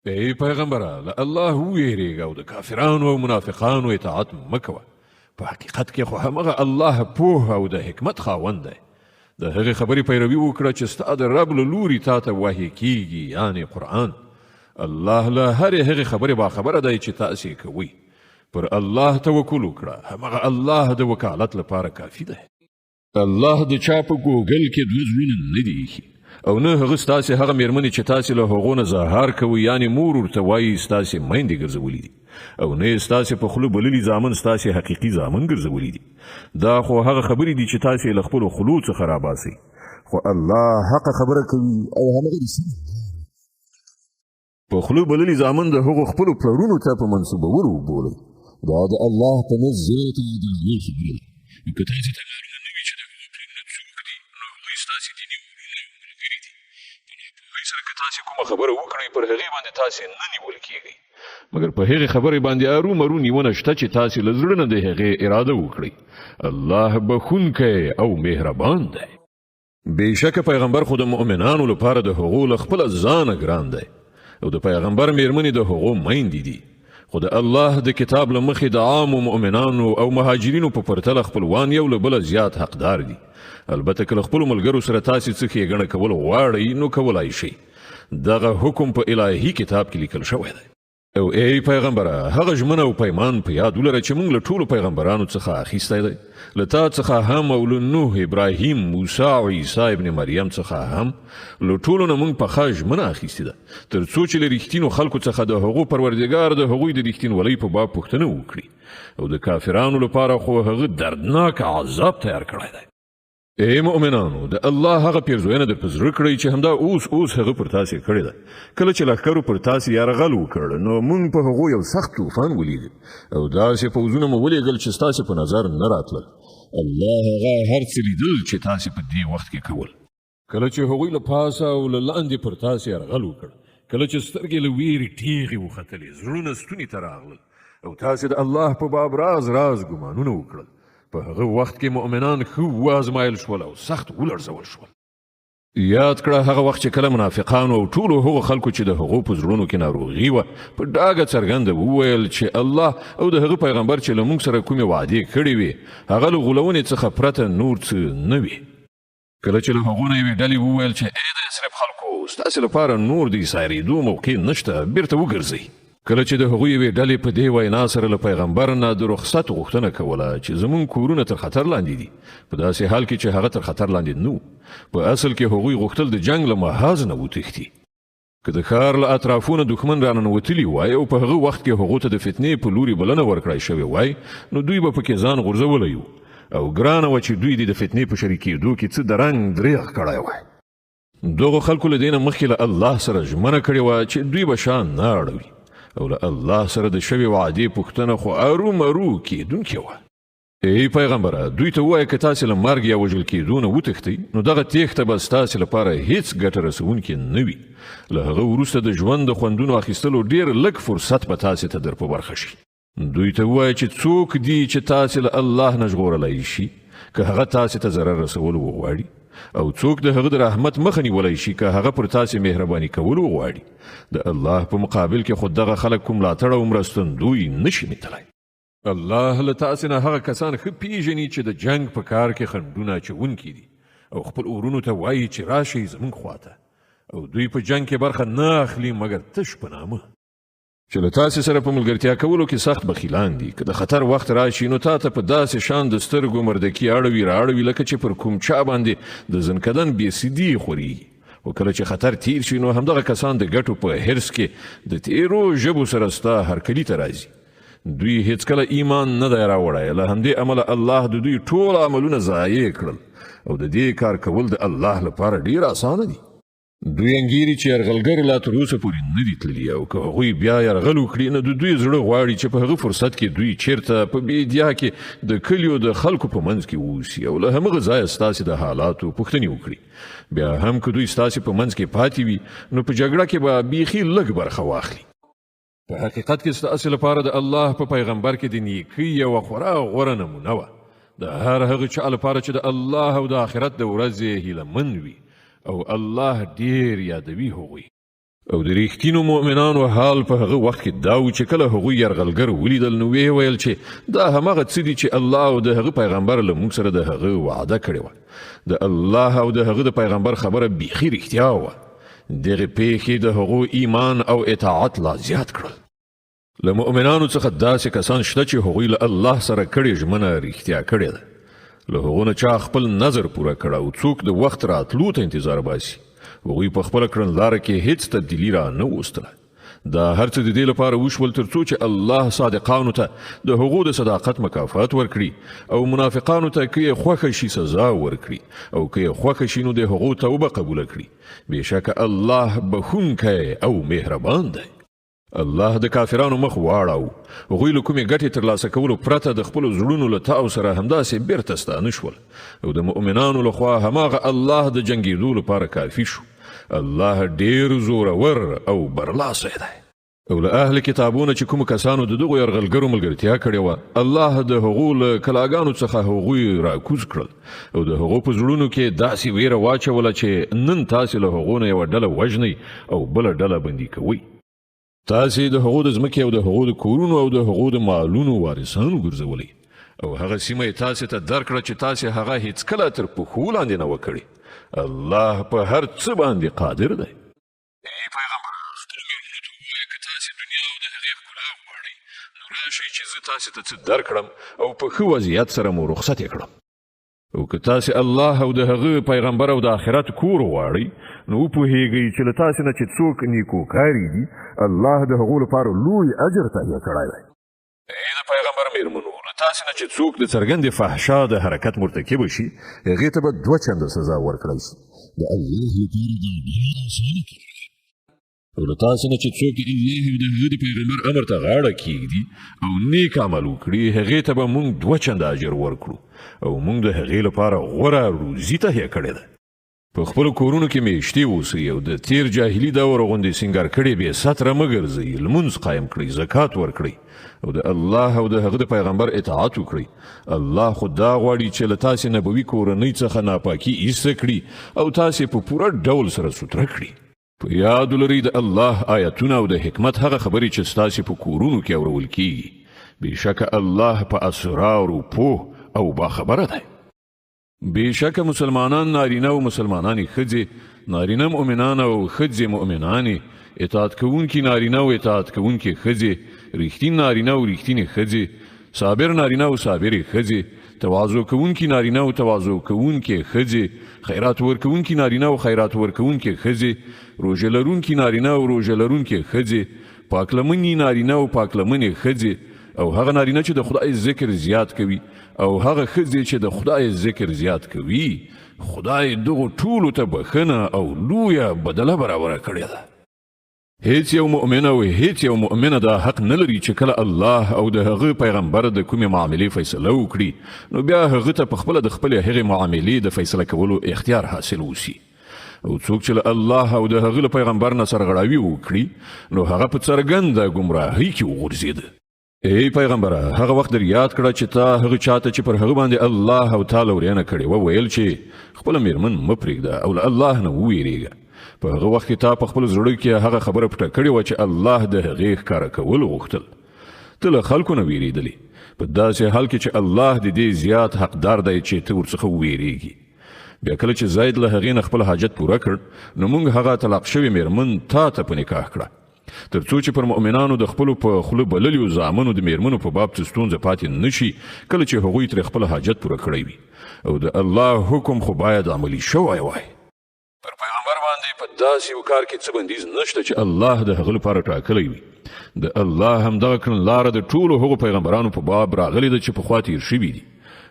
ای پیغمبره له الله ویریږه او د کافرانو او منافقانو اطاعت مه کوه. په حقیقت کې خو همغه الله پوه او د حکمت خاوند دی. د هغې خبرې پیروي وکړه چې ستا د رب له لوري تا ته وحی کیږي، یعنې قرآن. الله له هرې هغې خبرې باخبره دی چې تاسې کوئ. پر الله توکل وکړه، همغه الله د وکالت لپاره کافي دی. الله د چا په ګوګل کې دوه زړونه نه دي ایښي، او نه هغه ستاسې هغه مېرمنې چې تاسې له هغو نه زهار کوئ، یعنې مور ورته وایي ستاسې میندې ګرځولي دي، او نه یې ستاسې په خوله بللي زامن ستاسې حقیقي زامن ګرځولي دي. دا خو هغه خبرې دي چې تاسې له خپلو خولو څخه راباسئ، خو الله حق خبره کوي او همغه رښتینی. په خوله بللي زامن د هغو خپلو پلرونو ته په منسوبولو وبولئ. دا د الله په نزد زیاته عادلانه خبره ده. که تاسې ته معلومه نه وي چې د هغو پلرونه څوک دي، نو هغوی ستاسې دیني وروڼه او ملګري دي. په ناپوهۍ سره که تاسې کومه خبره وکړئ، پر هغې باندې تاسې نه نیول کیږئ، مګر په هغې خبرې باندې ارومرو نیونه شته چې تاسې له زړه نه د هغې اراده وکړئ. الله بخښونکی او مهربان دی. بېشکه پیغمبر خو د مؤمنانو لپاره د هغو له خپله ځانه ګران دی، او د پیغمبر مېرمنې د هغو میندې دي. خو د الله د کتاب له مخې د عامو مؤمنانو او مهاجرینو په پرتله خپلوان یو له بله زیات حقدار دي. البته که له خپلو ملګرو سره تاسې څه ښېګڼه کول غواړئ، نو کولای شئ. دغه حکم په الهي کتاب کې لیکل شوی دی. او ای پیغمبره، هغه ژمنه او پیمان په یاد ولره چې موږ له ټولو پیغمبرانو څخه اخیستی دی. له تا څخه هم او له نوح، ابراهیم، موسی او عیسی ابن مریم څخه هم له ټولو نه موږ پخه ژمنه اخیستې ده، تر څو چې له رښتینو خلکو څخه د هغو پروردګار د هغوی د رښتینولۍ په باب پوښتنه وکړي. او د کافرانو لپاره خو هغه دردناک عذاب تیار کړی دی. ای مؤمنانو، د الله هغه پیرزوینه در په زړه کړئ چې همدا اوس هغه پر تاسې کړې ده. کله چې لښکرو پر تاسې یرغل وکړ، نو موږ په هغو یو سخت طوفان ولید، او داسې پوځونه مو ولېږل چې ستاسې په نظر نه راتلل. الله هغه هر څه لیدل چې تاسې په دې وخت کې کول. کله چې هغوی له پاسه او له لاندې پر تاسې یرغل وکړ، کله چې سترګې له ویرې تیغې وختلې، زړونه ستوني ته راغلل، او تاسې د الله په باب راز ګمانونه وکړل. په هغه وخت کې مؤمنان ښه وازمایل شول او سخت ولړزول شول. یاد کړه هغه وخت چې کله منافقانو او ټولو هغو خلکو چې د هغو په زړونو کې ناروغي وه، په ډاګه څرګنده وویل چې الله او د هغه پیغمبر چې له موږ سره کومې وعدې کړې وې، هغه له غولونې څخه پرته نور څه نه وي. کله چې له هغو نه یوې ډلې وویل چې ای د یثرب خلکو، ستاسې لپاره نور د ایسارېدو موقع نشته، بیرته وګرځئ. کله چې د هغوی یوې ډلې په دې وینا سره له پیغمبر نه د رخصت غوښتنه کوله چې زموږ کورونه تر خطر لاندې دي، په داسې حال کې چې هغه تر خطر لاندې نه، په اصل کې هغوی غوښتل د جنگ له محاذ نه وتښتي. که د ښار له اطرافونه دښمن راننوتلي وای او په هغه وخت کې هغو ته د فتنې په لوري بلنه ورکړای شوې وای، نو دوی به پکې ځان غورځولی وو، او ګرانه وه چې دوی د فتنې په شریکېدو کې څه د رنګ دریغ کړی وای. دغو خلکو له دې نه مخکې له الله سره ژمنه کړې وه چې دوی به شان نه اړوي، او له الله سره د شوې وعدې پوښتنه خو ارومرو کېدونکې وه. ای پیغمبره، دوی ته ووایه که تاسې له مرګ یا وژل کېدو نه وتښتئ، نو دغه تېښته به ستاسې لپاره هیڅ ګټه رسوونکې نه وي. له هغه وروسته د ژوند د خوندونو اخیستلو ډېر لږ فرصت به تاسې ته در په برخه شي. دوی ته ووایه چې څوک دي چې تاسې له الله نه ژغورلی شي که هغه تاسې ته ضرر رسول وغواړي، او څوک د هغه د رحمت مخه نیولی شي که هغه پر تاسې مهرباني کول وغواړي. د الله په مقابل کې خو دغه خلک کوم ملاتړ او مرستندوی نشي میتلی. الله له تاسې نه هغه کسان ښه پیژني چې د جنگ په کار کې خنډونه اچوونکي دي، او خپل اورونو ته وایي چې راشئ زموږ خواته، او دوی په جنگ کې برخه نه اخلي مګر تش په نامه. چې له تاسې سره په ملګرتیا کولو کې سخت بخیلان دي. که د خطر وخت راشي، نو تا ته په داسې شان د سترګو مردکي راړوي لکه چې پر کوم چا باندې د زنکدن بېسیدي خورېږي. او کله چې خطر تیر شي، نو همدغه کسان د ګټو په حرص کې د تیرو ژبو سره ستا هرکلي ته راځي. دوی هیڅکله ایمان نه دی راوړی، له همدې امله الله د دوی ټول عملونه ضایع کړل، او د دې کار کول د الله لپاره ډیر اسانه دي. دوی انګیري چې یرغلګر لا تر اوسه پورې نه دي تللي، او که هغوی بیا یرغل وکړي، نو د دوی زړه غواړي چې په هغه فرصت کې دوی چیرته په بیدیا کې د کلیو د خلکو په منځ کې اوسي، او له همغه ځایه ستاسې د حالاتو پوښتنې وکړي. بیا هم که دوی ستاسې په منځ کې پاتې وي، نو په جګړه کې به بیخي لږ برخه واخلي. په حقیقت کې ستاسې لپاره د الله په پیغمبر کې د نیکۍ یوه خورا غوره نمونه وه، د هر هغه چا لپاره چې د الله او د آخرت د ورځې هیله من وي، او الله ډیر یادوي هغوی. او د ریښتینو مؤمنانو حال په هغه وخت کې دا و چې کله هغوی یرغلګر ولیدل نو ویې ویل چې دا هماغه څه دي چې الله او د هغه پیغمبر له موږ سره د هغه وعده کړې وه د الله او د هغه د پیغمبر خبره بیخي رښتیا وه دغه پیښې د هغو ایمان او اطاعت لا زیات کړل له مؤمنانو څخه داسې کسان شته چې هغوی له الله سره کړې ژمنه رښتیا کړې ده له هغو نه چا خپل نظر پوره کړه او څوک د وخت راتلو ته انتظار باسي هغوی په خپله کړنلاره کې هیڅ تبدیلي را نه وستله دا هر څه د دې لپاره وشول تر څو چې الله صادقانو ته د هغو د صداقت مکافات ورکړي او منافقانو ته که یې خوښه شي سزا ورکړي او که یې خوښه شي نو د هغو توبه قبوله کړي بېشکه الله بخښونکی او مهربان دی الله د کافرانو مخ واړاو هغوی له کومې ګټې ترلاسه کولو پرته د خپلو زړونو له تاو سره همداسې بیرته ستانه شول او د مؤمنانو لخوا هماغه الله د جنګېدو لپاره کافي شو الله ډیر زورور او برلاسی دی او له اهل کتابونه چې کوم کسانو د دغو یرغلګرو ملګرتیا کړې وه الله د هغو له کلاګانو څخه هغوی راکوز کړل او د هغو په زړونو کې داسې ویره واچوله چې نن تاسې له هغو نه یوه ډله وژنئ او بله ډله بندي کوئ تاسې د هغو د ځمکې او د هغو د کورونو او د هغو د مالونو وارثان وګرځولئ او هغه سیمه یې تاسې ته درکړه چې تاسې هغه هیڅکله تر پښو لاندې نه وکړي الله په هر څه باندې قادر دی ای پیغمبر خپلو مېرمنو ته ووایه که تاسې دنیا او د هغې ښکلا غواړئ نو راشئ چې زه تاسې ته څه درکړم او په ښه وضعیت سره مو رخصت یې کړم او که تاسې الله او د هغه پیغمبر او د آخرت کور غواړئ نو وپوهیږئ چې له تاسې نه چې څوک نیکوکاري دي الله د هغو لپاره لوی اجر تهیه کړی دی ای د پیغمبر مېرمنو له تاسې نه چې څوک د څرګندې فحشا د حرکت مرتکبه شي هغې ته به 2 چنده سزا ورکړی شي د الله لپاره دا ډېر اسانه کار دی او له تاسې نه چې څوک د الله او د هغه د پیغمبر امر ته غاړه کیږدي او نیک عمل وکړي هغې ته به موږ 2 چنده اجر ورکړو او موږ د هغې لپاره غوره روزي تهیه کړې ده په خپلو کورونو کې میشتې اوسئ او د تیر جاهلي دور غوندې سینګار کړې بې ستره مه ګرځئ لمونځ قایم کړئ زکات ورکړئ او د الله او د هغه د پیغمبر اطاعت وکړئ الله خو دا غواړي چې له تاسې نبوي کورنۍ څخه ناپاکي ایسته کړي او تاسې په پوره ډول سره سوتره کړي په یاد ولرئ د الله آیتونه او د حکمت هغه خبرې چې ستاسې په کورونو کې اورول کیږي بېشکه الله په اسرارو پوه او باخبره دی بېشکه مسلمانان نارینه او مسلمانانې ښځې نارینه مؤمنان او ښځې مؤمنانې اطاعت کوونکي نارینه او اطاعت کوونکي ښځې رښتین نارینه او رښتینې ښځې صابر نارینه او صابرې ښځې تواضع کوونکي نارینه او تواضع کوونکي ښځې خیرات ورکوونکي نارینه او خیرات ورکوونکي ښځې روژه لرونکي نارینه او روژه لرونکي ښځې پاکلمنې نارینه او پاکلمنې ښځې او هغه نارینه چې د خدای ذکر زیات کوي او هغه ښځې چې د خدای ذکر زیات کوي خدای دغو ټولو ته بخښنه او لویه بدله برابره کړې ده هیڅ یو مؤمن او هیڅ یو مؤمنه دا حق نه لري چې کله الله او د هغه پیغمبر د کومې معاملې فیصله وکړي نو بیا هغه ته په خپله د خپلې هغې معاملې د فیصله کولو اختیار حاصل وسي او څوک چې له الله او د هغه له پیغمبر نه سرغړاوي وکړي نو هغه په څرګنده ګمراهۍ کې وغورځېده ای پیغمبره هغه وخت در یاد کړه چې تا هغه چاته چې پر هغه باندې الله او تعالی ورینه کړې وه ویل چې خپله میرمن مه پرېږده او له الله نه وویرېږه په هغه وخت کې تا په خپل زړه کې هغه خبره پټه کړې وه چې الله د هغې ښکاره کول غوښتل ته له خلکو نه ویرېدلې په داسې حال کې چې الله د دې زیات حقدار دی چې ته ورڅخه وویرېږي بیا کله چې زید له هغې نه خپل حاجت پوره کړ نو موږ هغه طلاق شوې میرمن تا ته په نکاح کړه تر څو چې پر مؤمنانو د خپلو په خوله بللیو زامنو د میرمنو په باب څه ستونزه پاتې نه شي کله چې هغوی ترې خپل حاجت پوره کړی وي او د الله حکم خو باید عملي شوی وای پر پیغمبر باندې په داسې یو کار کې څه بندیز نشته چې الله د هغه لپاره ټاکلی وي د الله همدغه کړنلاره د ټولو هغو پیغمبرانو په باب راغلې ده چې پخوا تېر شوي دي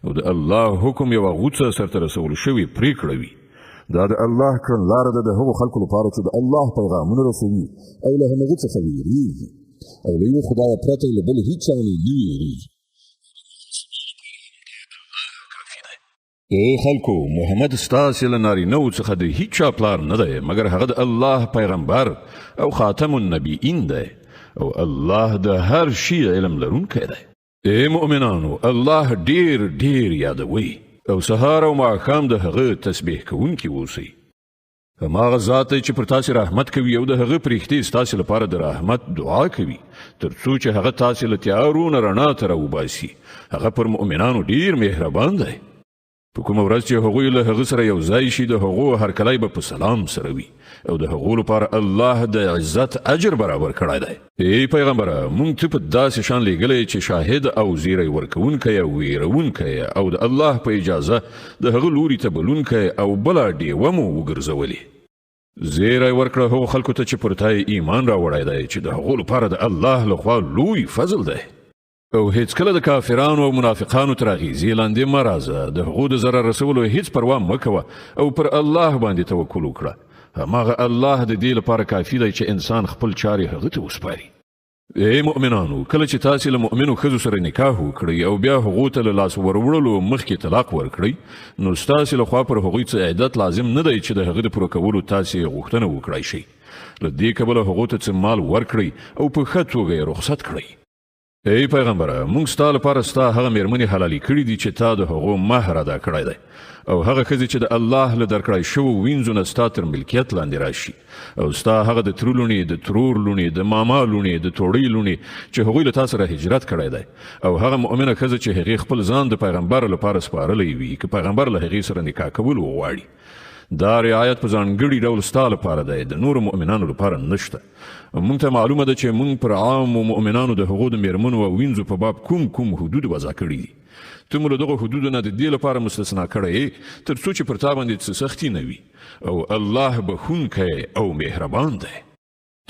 او د الله حکم یوه غوڅه سرته رسول شوې پرېکړه وي دا د الله کړنلاره ده د هغو خلکو لپاره چې د الله پیغامونه رسوي او له همغه څخه ویریږي او له یوه خدایه پرته له بل هیڅ چا نه ویریږي ای خلکو محمد ستاسې له نارینهو څخه د هیڅ چا پلار نه دی مګر هغه د الله پیغمبر او خاتم النبیین دی او الله د هر شي علم لرونکی دی ای مؤمنانو الله ډیر ډیر یادوئ او سهار او ماښام د هغه تسبیح کوونکي اوسئ هماغه ذات دی چې پر تاسې رحمت کوي او د هغه پرښتې ستاسې لپاره د رحمت دعا کوي تر څو چې هغه تاسې له تیارو نه رڼا ته راوباسي. هغه پر مؤمنانو ډیر مهربان دی. په کومه ورځ چې هغوی له هغه سره یو ځای شي د هغو هرکلی به په سلام سره وي او د هغو لپاره الله د عزت اجر برابر کړی دی. ای پیغمبره موږ ته په داسې شان لیږلی چې شاهد او زیری ورکوونکی او ویرونکی او د الله په اجازه د هغه لوري ته بلونکی او بله ډیوه مو وګرځولې. زیری ورکړه هغو خلکو ته چې پر تا ایمان راوړی دی چې د هغو لپاره د الله لخوا لوی فضل دی. او هیڅ کله د کافرانو او منافقانو تر اغیزې لاندې مه راځه. د هغو د ضرر رسولو هیڅ پروا مه کوه او پر الله باندې توکل وکړه. هماغه الله د دې لپاره کافي دی چې انسان خپل چارې هغه ته وسپاري. ای مؤمنانو کله چې تاسې له مؤمنو ښځو سره نکاح وکړئ او بیا هغو ته له لاس وروړلو مخکې طلاق ورکړئ نو ستاسې لخوا پر هغوی څه عدت لازم نه دی چې د هغه د پوره کولو تاسې غوښتنه وکړای شئ. له دې کبله هغو ته څه مال ورکړئ او په ښه توګه یې رخصت کړئ. ای پیغمبره موږ ستا لپاره ستا هغه میرمنې حلالې کړي دي چې تا د هغو مهر ادا کړی دی او هغه ښځې چې د الله له درکړی شوو وینځو نه ستا تر ملکیت لاندې راشي او ستا هغه د ترو لوڼې د ترور لوڼې د ماما لوڼې د توړۍ لوڼې چې هغوی له تا سره هجرت کړی دی او هغه مؤمنه ښځه چې هغې خپل ځان د پیغمبر لپاره سپارلی وي که پیغمبر له هغې سره نکاح کول وغواړي. دا رعایت په ځانګړي ډول ستا لپاره دی د نورو مؤمنانو لپاره نشته. موږ ته معلومه ده چې موږ پر عامو مؤمنانو د هغو د میرمنو او وینځو په باب کوم حدود وضع کړي دي. ته مو له دغو حدودو نه د دې لپاره مستثنا کړی تر څو چې پر تا باندې څه سختي نه وي او الله بخښونکی او مهربان دی.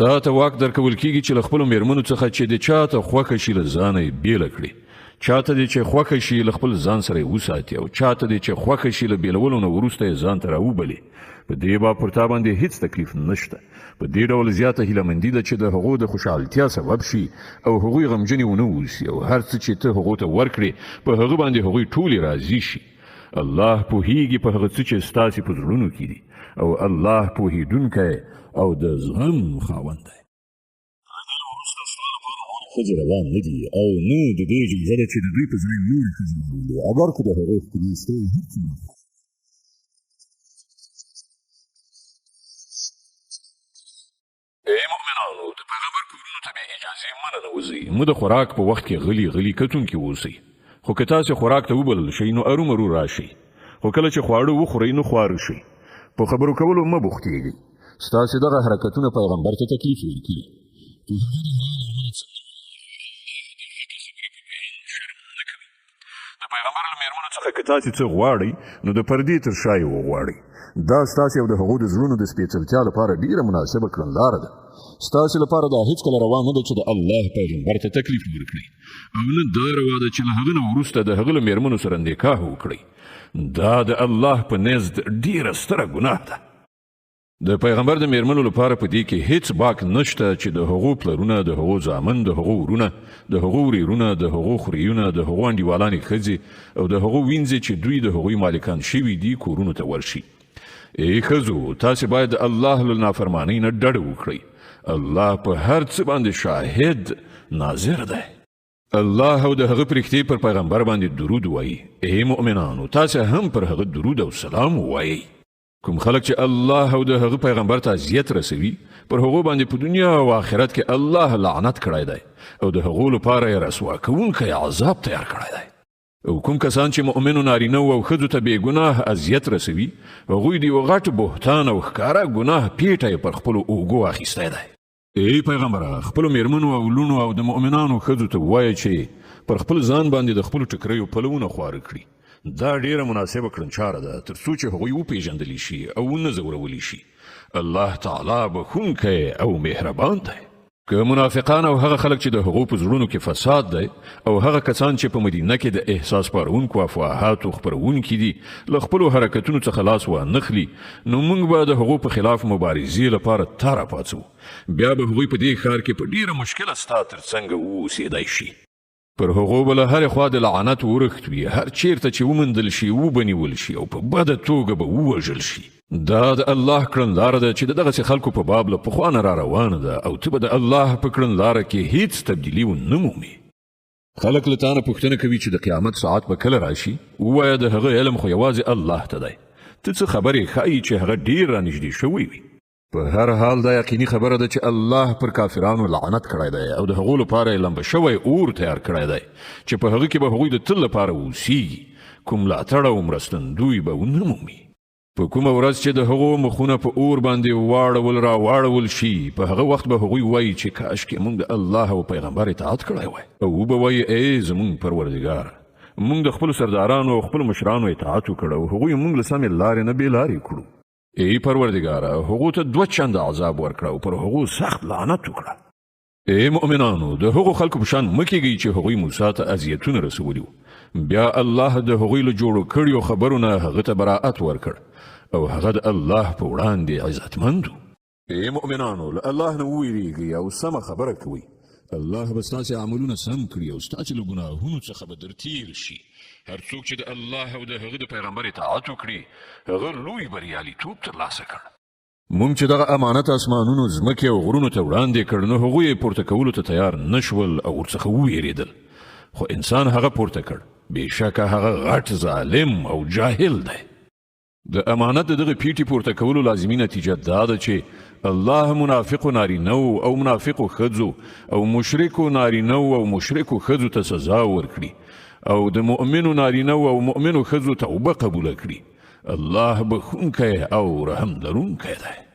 تا ته واک درکول کیږي چې له خپلو میرمنو څخه چې د چا ته خوښه شي له ځانه یې بیله کړي. چاته دی چې خوښه شي له خپل ځان سره یې وساتي او چاته دی چې خوښه شي له بیلولو نه وروسته یې ځان ته راوبلي. په دې باب پر تا باندې هیڅ تکلیف نشته. په دې ډول زیاته هیلهمندي ده چې د هغو د خوشحالتیا سبب شي او هغوی غمجنې ونه اوسي او هر څه چې ته هغو ته ورکړې په هغه باندې هغوی ټولې راضي شي. الله پوهیږي په هغه څه چې ستاسې په زړونو کې دي او الله پوهیدونکی او د زغم خاوند دی. ښځې روان نه دي او نه د دې اجازه ده چې د دوی په ځای نورې ښځې ومومي اګر که د هغې ښکلي سترګې هر څومره ای مؤمنانو د پیغمبر کورونو ته بې اجازې مه ننوځئ. مه د خوراک په وخت کې غلي کتونکي اوسئ. خو که تاسې خوراک ته وبلل شئ نو ارومرو راشئ. خو کله چې خواړه وخورئ نو خواره شئ. په خبرو کولو مه بوختېږئ. ستاسې دغه حرکتونه پیغمبر ته تکلیف ورکوي. پیغمبر له میرمنو څخه که تاسې څه غواړئ نو د پردې تر شا یې وغواړئ. دا ستاسې او د هغو د زړونو د سپېڅلتیا لپاره ډېره مناسبه کړنلاره ده. ستاسې لپاره دا هیڅکله روا نه ده چې د الله پیغمبر ته تکلیف ورکړئ او نه دا روا ده چې له هغه نه وروسته د هغه له میرمنو سره نکاح وکړئ. دا د الله په نزد ډېره ستره ګناه ده. د پیغمبر د میرمنو لپاره په دې کې هیڅ باک نشته چې د هغو پلرونه د هغو زامن د هغو ورونه د هغو ورېرونه د هغو خوریونه د هغو انډیوالانې ښځې او د هغو وینځې چې دوی د هغوی مالکان شوي دي کورونو ته ورشي. ای ښځو تاسې باید د الله له نافرمانۍ نه ډډه وکړئ. الله په هر څه باندې شاهد ناظر دی. الله او د هغه پرښتې پر پیغمبر باندې درود وایي. ای مؤمنانو تاسې هم پر هغه درود او سلام ووایئ. کوم خلک چې الله او د هغه پیغمبر ته اذیت رسوي پر هغو باندې په دنیا او آخرت کې الله لعنت کړی دی او د هغو لپاره یې رسوا کوونکی عذاب تیار کړی دی. او کوم کسان چې مؤمنو نارینهو او ښځو ته بې ګناه اذیت رسوي هغوی د یو غټ بهتان او ښکاره ګناه پیټه یې پر خپلو اوږو اخیستی دی. ای پیغمبره خپلو میرمنو او لوڼو او د مؤمنانو ښځو ته ووایه چې پر خپل ځان باندې د خپلو ټکریو پلونه خواره کړي. دا ډیره مناسبه کړنچاره ده تر څو چې هغوی وپیژندلی شي او ونه ځورولی شي. الله تعالی بخښونکی او مهربان دی. که منافقان او هغه خلک چې د هغو په زړونو کې فساد دی او هغه کسان چې په مدینه کې د احساس پارونکو افواهاتو خپرونکي دي له خپلو حرکتونو څخه لاس وانخلي نو موږ به د هغو په خلاف مبارزې لپاره تا راپاڅو. بیا به هغوی په دې ښار کې په ډیره مشکله ستا تر څنګه واوسېدی شي. پر هغو به له هرې خوا د لعنت ورښت وي. هر چیرته چې ومندل شي وبنیول شي او په بده توګه به ووژل شي. دا د الله کړنلاره ده چې د دغسې خلکو په باب له پخوا نه را روانه ده او ته به د الله په کړنلاره کې هیڅ تبدیلي ونه مومې. خلک له تا نه پوښتنه کوي چې د قیامت ساعت به کله راشي. ووایه د هغه علم خو یوازې الله ته دی. ته څه خبرې ښایي چې هغه ډېر رانږدې شوی وي. په هر حال دا یقیني خبره ده چې الله پر کافرانو لعنت کړی دی او د هغو لپاره یې لمبه شوی اور تیار کړی دی چې په هغه کې به هغوی د تل لپاره اوسیږي. کوم ملاتړ او مرستندوی به ونه مومي. په کومه ورځ چې د هغو مخونه په اور باندې واړول شي په هغه وخت به هغوی وایي چې کاشکې موږ د الله او پیغمبر اطاعت کړی وای او وبه وایي ای زموږ پروردګاره موږ د خپلو سردارانو او خپلو مشرانو اطاعت وکړو او هغوی موږ له سمې لارې نه بېلارې کړو. ای پروردګاره هغو ته 2 چنده عذاب ورکړه او پر هغو سخت لعنت وکړه. ای مؤمنانو د هغو خلکو په شان مه کیږئ چې هغوی موسی ته اذیتونه رسولي بیا الله د هغوی له جوړو کړیو خبرو نه هغه ته براءت ورکړ او هغه د الله په وړاندې عزتمند و. ای مؤمنانو له الله نه وویریږئ او سمه خبره کوئ. الله به ستاسې عملونه سم کړي او ستاسې له ګناهونو څخه به در تیر شي. هر څوک چې د الله او د هغه د پیغمبر اطاعت وکړي هغه لوی بریالیتوب ترلاسه کړ. موږ چې دغه امانت اسمانونو ځمکې او غرونو ته وړاندې کړ نو هغوی یې پورته کولو ته تیار نشول او ورڅخه وویرېدل خو انسان هغه پورته کړ. بېشکه هغه غټ ظالم او جاهل دی. د امانت دغه پیټي پورته کولو لازمي نتیجه دا ده چې الله منافقو نارینهو او منافقو ښځو او مشرکو نارینهو او مشرکو ښځو ته سزا ورکړي او د مؤمنو نارینهو او مؤمنو ښځو توبه قبوله کړي. الله بخښونکی او رحم لرونکی دی.